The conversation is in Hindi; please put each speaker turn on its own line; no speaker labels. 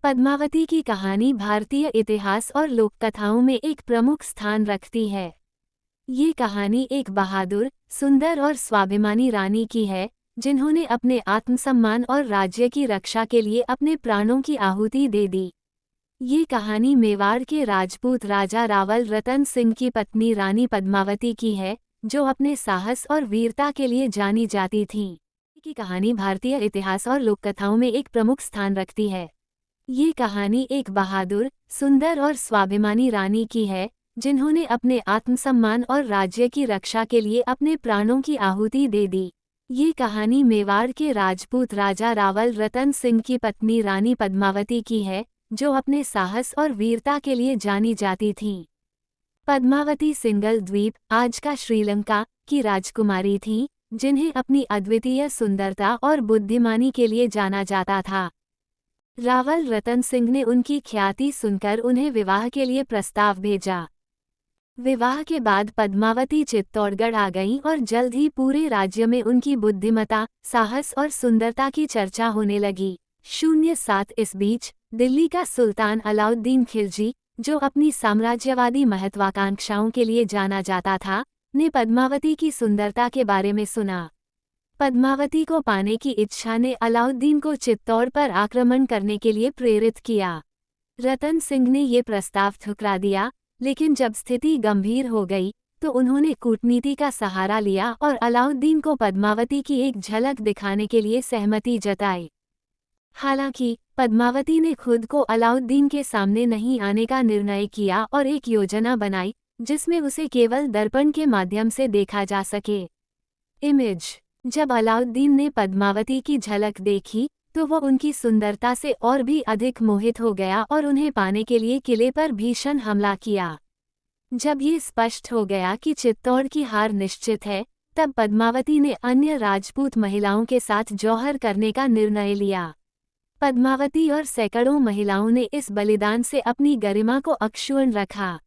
पद्मावती की कहानी भारतीय इतिहास और लोककथाओं में एक प्रमुख स्थान रखती है। ये कहानी एक बहादुर, सुंदर और स्वाभिमानी रानी की है, जिन्होंने अपने आत्मसम्मान और राज्य की रक्षा के लिए अपने प्राणों की आहुति दे दी। ये कहानी मेवाड़ के राजपूत राजा रावल रतन सिंह की पत्नी रानी पद्मावती की है, जो अपने साहस और वीरता के लिए जानी जाती थीं। की कहानी भारतीय इतिहास और लोककथाओं में एक प्रमुख स्थान रखती है। ये कहानी एक बहादुर, सुंदर और स्वाभिमानी रानी की है, जिन्होंने अपने आत्मसम्मान और राज्य की रक्षा के लिए अपने प्राणों की आहुति दे दी। ये कहानी मेवाड़ के राजपूत राजा रावल रतन सिंह की पत्नी रानी पद्मावती की है, जो अपने साहस और वीरता के लिए जानी जाती थीं। पद्मावती सिंगल द्वीप, आज का श्रीलंका, की राजकुमारी थीं, जिन्हें अपनी अद्वितीय सुंदरता और बुद्धिमानी के लिए जाना जाता था। रावल रतन सिंह ने उनकी ख्याति सुनकर उन्हें विवाह के लिए प्रस्ताव भेजा। विवाह के बाद पद्मावती चित्तौड़गढ़ आ गईं और जल्द ही पूरे राज्य में उनकी बुद्धिमत्ता, साहस और सुंदरता की चर्चा होने लगी। 07 इस बीच दिल्ली का सुल्तान अलाउद्दीन खिलजी, जो अपनी साम्राज्यवादी महत्वाकांक्षाओं के लिए जाना जाता था, ने पद्मावती की सुंदरता के बारे में सुना। पद्मावती को पाने की इच्छा ने अलाउद्दीन को चित्तौड़ पर आक्रमण करने के लिए प्रेरित किया। रतन सिंह ने ये प्रस्ताव ठुकरा दिया, लेकिन जब स्थिति गंभीर हो गई, तो उन्होंने कूटनीति का सहारा लिया और अलाउद्दीन को पद्मावती की एक झलक दिखाने के लिए सहमति जताई। हालांकि पद्मावती ने खुद को अलाउद्दीन के सामने नहीं आने का निर्णय किया और एक योजना बनाई, जिसमें उसे केवल दर्पण के माध्यम से देखा जा सके। इमेज। जब अलाउद्दीन ने पद्मावती की झलक देखी, तो वो उनकी सुंदरता से और भी अधिक मोहित हो गया और उन्हें पाने के लिए किले पर भीषण हमला किया। जब ये स्पष्ट हो गया कि चित्तौड़ की हार निश्चित है, तब पद्मावती ने अन्य राजपूत महिलाओं के साथ जौहर करने का निर्णय लिया। पद्मावती और सैकड़ों महिलाओं ने इस बलिदान से अपनी गरिमा को अक्षुण्ण रखा।